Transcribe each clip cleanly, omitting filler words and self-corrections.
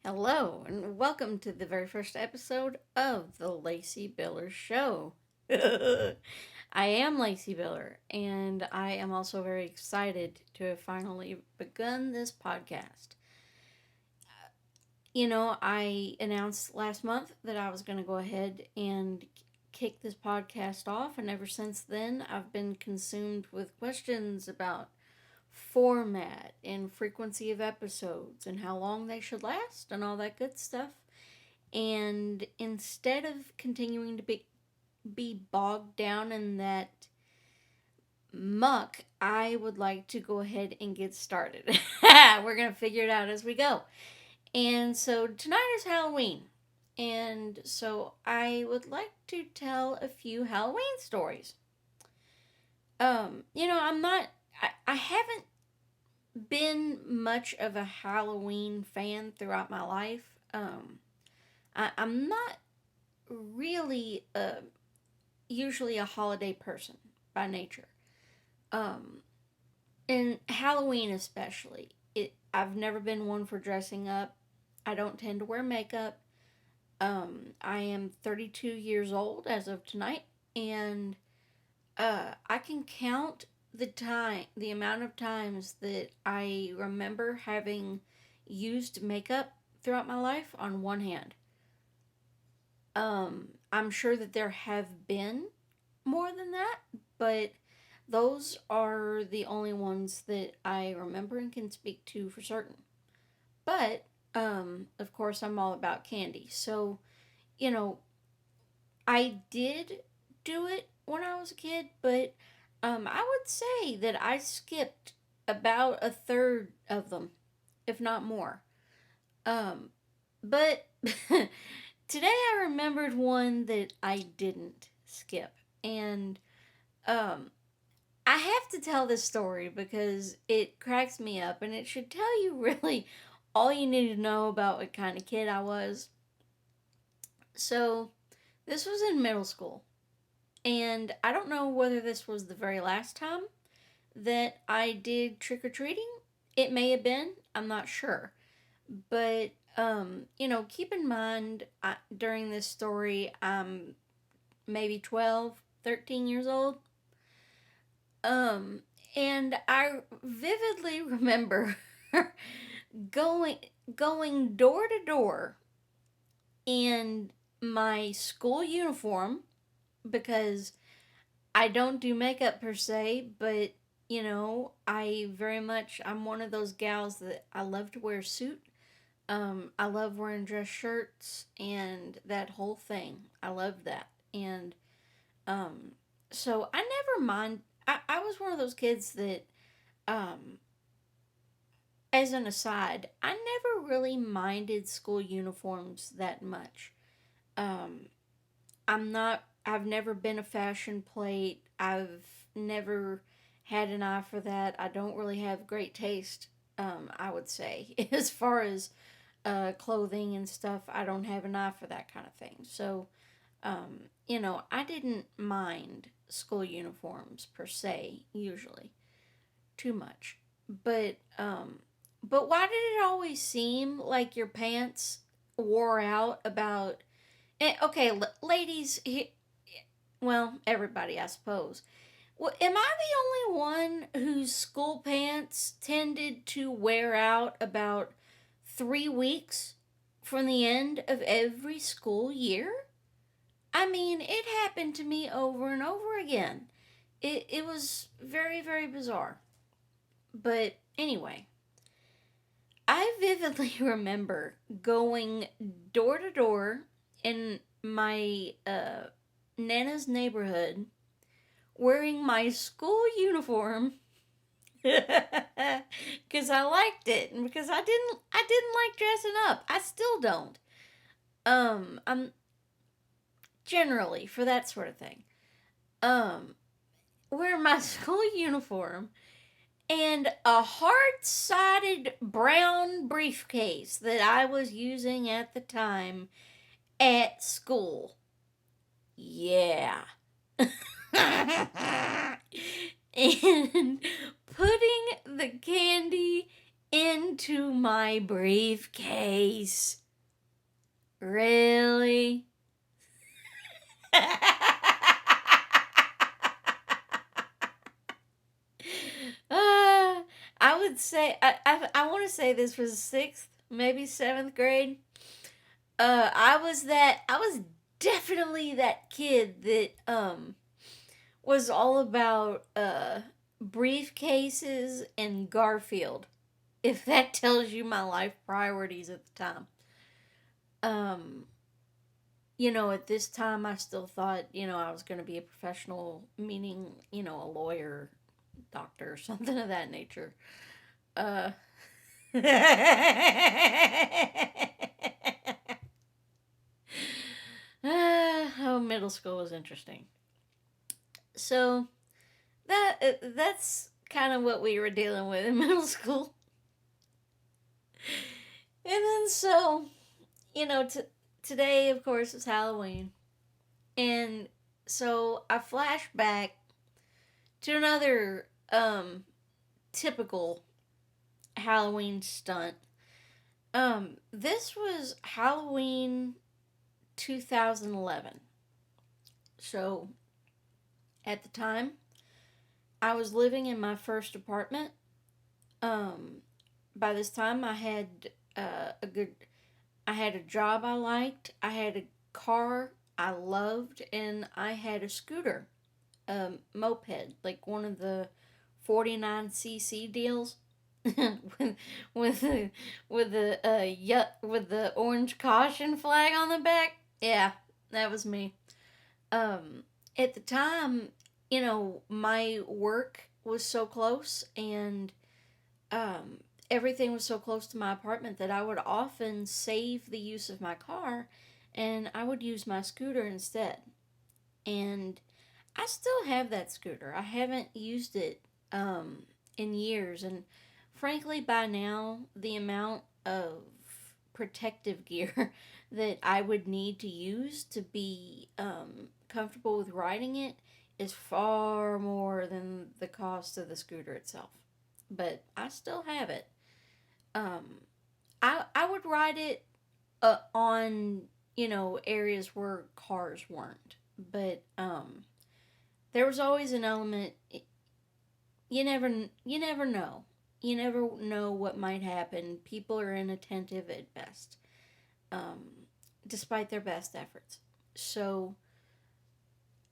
Hello, and welcome to the very first episode of the Lacey Biller Show. I am Lacey Biller, and I am also very excited to have finally begun this podcast. I announced last month that I was going to go ahead and kick this podcast off, and ever since then, I've been consumed with questions about format and frequency of episodes and how long they should last and all that good stuff. And instead of continuing to be bogged down in that muck, I would like to go ahead and get started. We're going to figure it out as we go. And so tonight is Halloween. And so I would like to tell a few Halloween stories. I haven't been much of a Halloween fan throughout my life. I'm not really usually a holiday person by nature. Um, and Halloween especially. I've never been one for dressing up. I don't tend to wear makeup. I am 32 years old as of tonight, and I can count the amount of times that I remember having used makeup throughout my life on one hand. I'm sure that there have been more than that, but those are the only ones that I remember and can speak to for certain. But, of course, I'm all about candy. So, you know, I did do it when I was a kid, but I would say that I skipped about a third of them, if not more. Um, but today I remembered one that I didn't skip. And um, I have to tell this story because it cracks me up and it should tell you really all you need to know about what kind of kid I was. So, this was in middle school. And I don't know whether this was the very last time that I did trick or treating. It may have been, I'm not sure. But, keep in mind during this story, I'm maybe 12, 13 years old. Um, and I vividly remember going going door to door in my school uniform because I don't do makeup per se, but I'm one of those gals that I love to wear a suit. I love wearing dress shirts and that whole thing. I love that. And um, so I never mind. I was one of those kids that, um, as an aside, I never really minded school uniforms that much. Um, I've never been a fashion plate. I've never had an eye for that. I don't really have great taste, I would say. As far as clothing and stuff, I don't have an eye for that kind of thing. So, I didn't mind school uniforms per se, usually, too much. But, um, but why did it always seem like your pants wore out about okay, ladies, well, everybody, I suppose. Well, am I the only one whose school pants tended to wear out about 3 weeks from the end of every school year? I mean, it happened to me over and over again. It was very, very bizarre. But anyway, I vividly remember going door to door in my Nana's neighborhood wearing my school uniform because I liked it and because I didn't like dressing up. I still don't. I'm generally for that sort of thing. Um, wearing my school uniform and a hard-sided brown briefcase that I was using at the time at school. Yeah. And putting the candy into my briefcase. Really? I would say I want to say this was sixth, maybe seventh grade. I was definitely that kid that was all about briefcases and Garfield. If that tells you my life priorities at the time. Um, at this time, I still thought, I was going to be a professional, meaning, a lawyer, doctor, or something of that nature. Uh, oh, middle school was interesting. So that's kind of what we were dealing with in middle school. And then today, of course, is Halloween. And so I flash back to another typical Halloween stunt. This was Halloween 2011. So at the time, I was living in my first apartment. By this time, I had I had a job I liked, I had a car I loved, and I had a scooter, moped, like one of the 49cc deals. with with the with the orange caution flag on the back. Yeah, that was me. At the time, my work was so close, and um, everything was so close to my apartment that I would often save the use of my car, and I would use my scooter instead. And I still have that scooter. I haven't used it in years, and frankly, by now, the amount of protective gear that I would need to use to be comfortable with riding it is far more than the cost of the scooter itself. But I still have it. Um, I would ride it on areas where cars weren't, but there was always an element. You never know. You never know what might happen. People are inattentive at best, um, despite their best efforts. So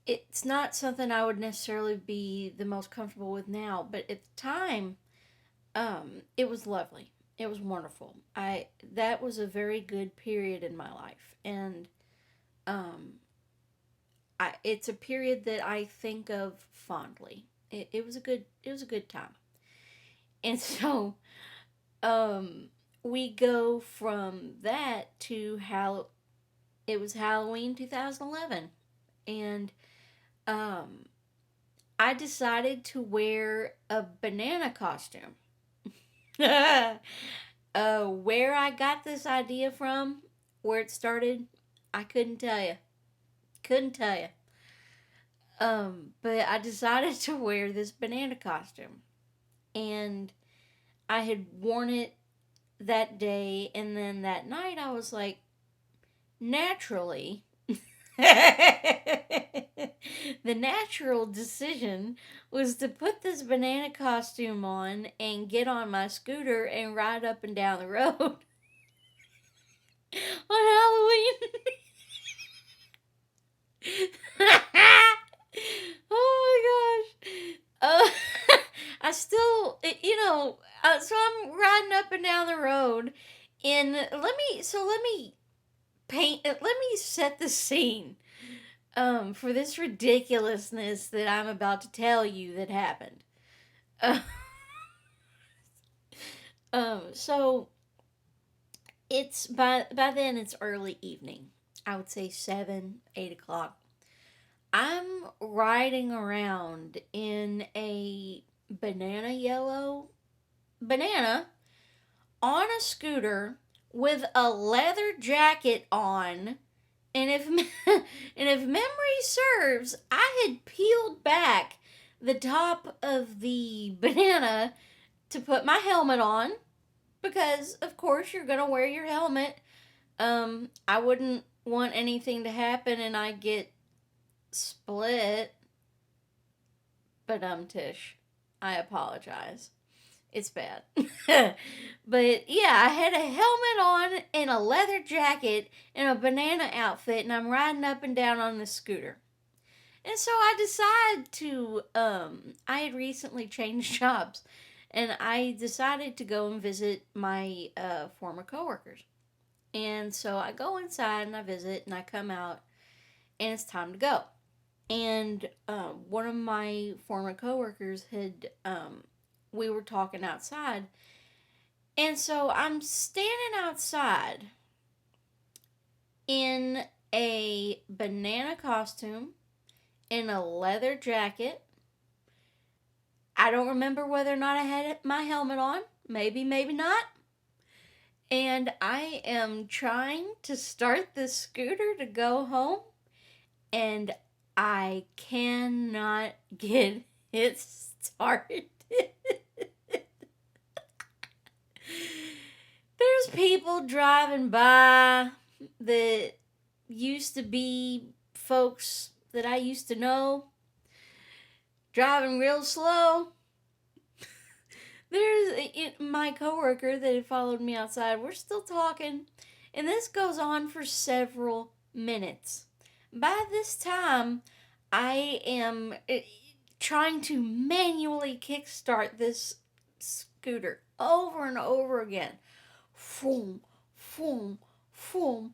it's not something I would necessarily be the most comfortable with now, but at the time, it was lovely. It was wonderful. I That was a very good period in my life, and um, it's a period that I think of fondly. It was a good time, and so we go from that to how it was Halloween 2011, and um, I decided to wear a banana costume. Where I got this idea from, where it started, I couldn't tell you. Couldn't tell you. But I decided to wear this banana costume, and I had worn it that day, and then that night I was like, naturally, the natural decision was to put this banana costume on and get on my scooter and ride up and down the road on Halloween. Oh my gosh. I still, so I'm riding up and down the road, and let me let me set the scene for this ridiculousness that I'm about to tell you that happened. Uh, so it's by then it's early evening. I would say 7, 8 o'clock. I'm riding around in a banana yellow banana on a scooter with a leather jacket on. And if and if memory serves, I had peeled back the top of the banana to put my helmet on. because of course you're gonna wear your helmet. I wouldn't want anything to happen and I get split. But Tish, I apologize. It's bad. But yeah, I had a helmet on and a leather jacket and a banana outfit, and I'm riding up and down on the scooter. And so I decided to, I had recently changed jobs, and I decided to go and visit my former coworkers. And so I go inside and I visit, and I come out, and it's time to go. And one of my former coworkers had, we were talking outside, and so I'm standing outside in a banana costume, in a leather jacket. I don't remember whether or not I had my helmet on. Maybe, maybe not. And I am trying to start this scooter to go home, and I cannot get it started. There's people driving by that used to be folks that I used to know, driving real slow. There's my coworker that had followed me outside. We're still talking, and this goes on for several minutes. By this time, I am trying to manually kickstart this scooter over and over again. Foom, foom, foom.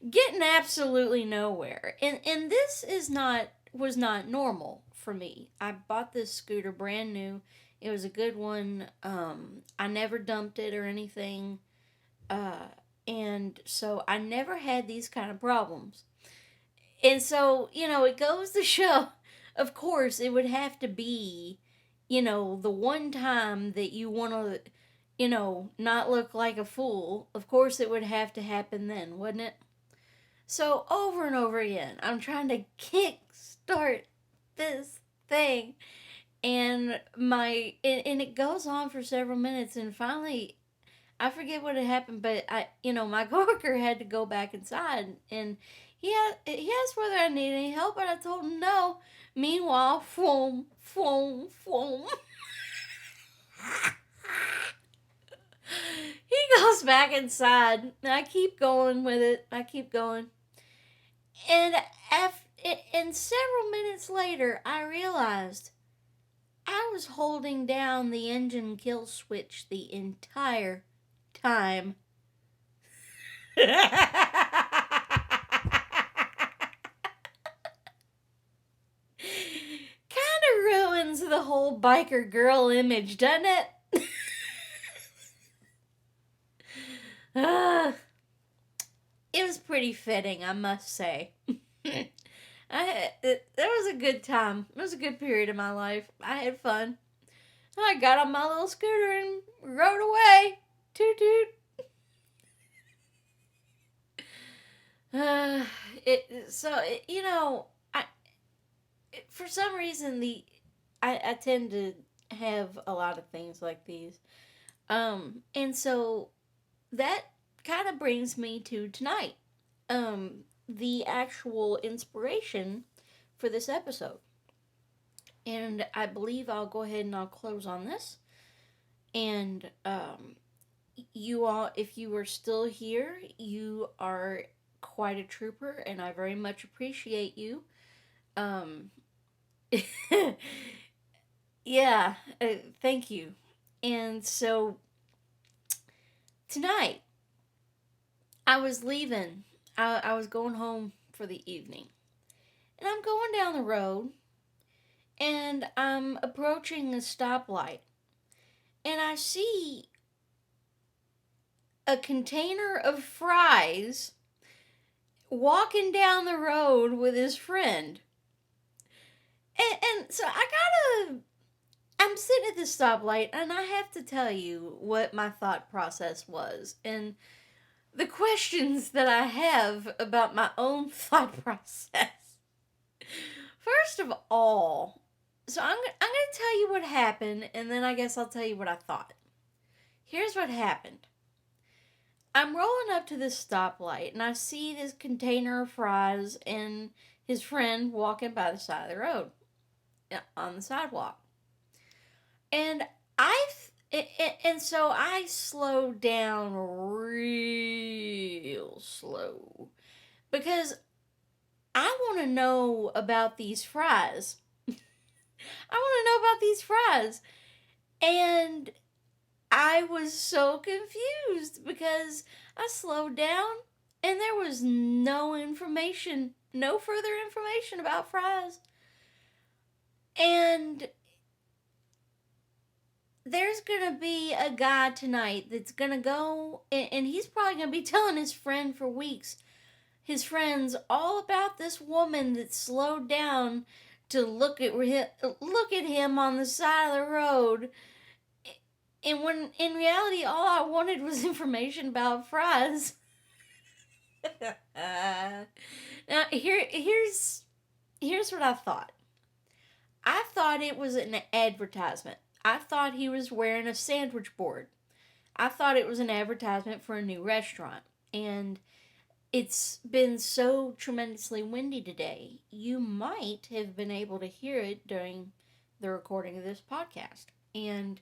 Getting absolutely nowhere. And this was not normal for me. I bought this scooter brand new. It was a good one. I never dumped it or anything. And so I never had these kind of problems. And so, it goes to show, of course, it would have to be, the one time that you want to, not look like a fool. Of course, it would have to happen then, wouldn't it? So, over and over again, I'm trying to kickstart this thing. And it goes on for several minutes, and finally, I forget what had happened, but my coworker had to go back inside, and he asked whether I needed any help, and I told him no. Meanwhile, foam, foam, foam. He goes back inside, and I keep going with it. I keep going, and several minutes later, I realized I was holding down the engine kill switch the entire time. Kind of ruins the whole biker girl image, doesn't it? It was pretty fitting, I must say. That was a good time. It was a good period of my life. I had fun. I got on my little scooter and rode away. Toot toot. For some reason, I tend to have a lot of things like these. And so that kind of brings me to tonight. The actual inspiration for this episode. And I believe I'll go ahead and I'll close on this. And you all, if you are still here, you are quite a trooper, and I very much appreciate you. Yeah, thank you. And so tonight, I was leaving. I was going home for the evening. And I'm going down the road, and I'm approaching a stoplight. And I see a container of fries walking down the road with his friend. And so I'm sitting at this stoplight, and I have to tell you what my thought process was. And the questions that I have about my own thought process. First of all, so I'm going to tell you what happened, and then I guess I'll tell you what I thought. here's what happened. I'm rolling up to this stoplight and I see this container of fries and his friend walking by the side of the road on the sidewalk. And so I slowed down real slow because I want to know about these fries. I want to know about these fries. And I was so confused because I slowed down and there was no information, no further information about fries. And there's going to be a guy tonight that's going to go, and he's probably going to be telling his friend for weeks, his friends, all about this woman that slowed down to look at him on the side of the road. And when in reality, all I wanted was information about fries. Now, here's what I thought. I thought it was an advertisement. I thought he was wearing a sandwich board. I thought it was an advertisement for a new restaurant. And it's been so tremendously windy today, you might have been able to hear it during the recording of this podcast. And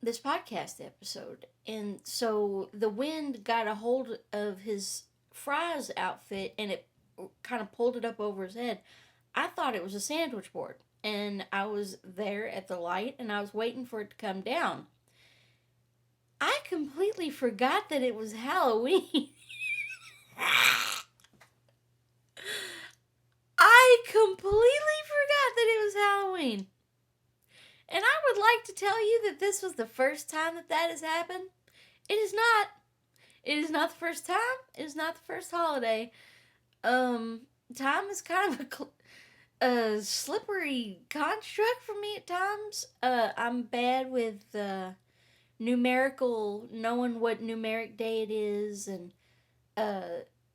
this podcast episode. And so the wind got a hold of his fries outfit and it kind of pulled it up over his head. I thought it was a sandwich board. And I was there at the light and I was waiting for it to come down. I completely forgot that it was Halloween. I completely forgot that it was Halloween. And I would like to tell you that this was the first time that has happened. It is not. It is not the first time. It is not the first holiday. Time is kind of a slippery construct for me at times. I'm bad with knowing what numeric day it is, and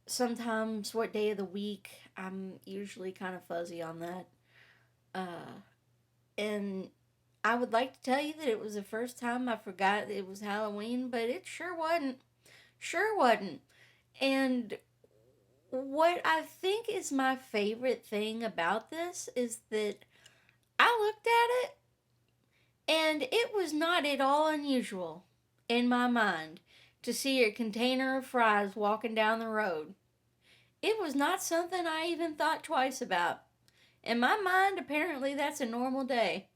sometimes what day of the week. I'm usually kind of fuzzy on that. And I would like to tell you that it was the first time I forgot it was Halloween, but it sure wasn't. Sure wasn't. And what I think is my favorite thing about this is that I looked at it and it was not at all unusual in my mind to see a container of fries walking down the road. It was not something I even thought twice about. In my mind, apparently that's a normal day.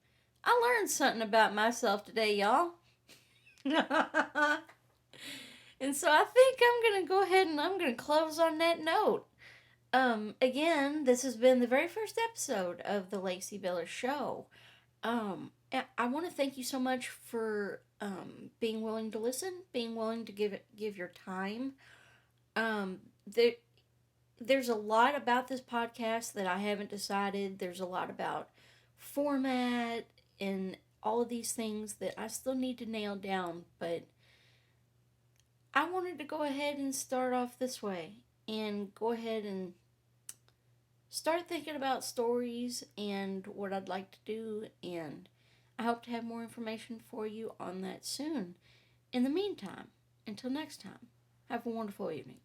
I learned something about myself today, y'all. And so I think I'm going to go ahead and I'm going to close on that note. Again, this has been the very first episode of the Lacey Biller Show. I want to thank you so much for being willing to listen, being willing to give your time. There's a lot about this podcast that I haven't decided. There's a lot about format and all of these things that I still need to nail down, but I wanted to go ahead and start off this way and go ahead and start thinking about stories and what I'd like to do, and I hope to have more information for you on that soon. In the meantime, until next time, have a wonderful evening.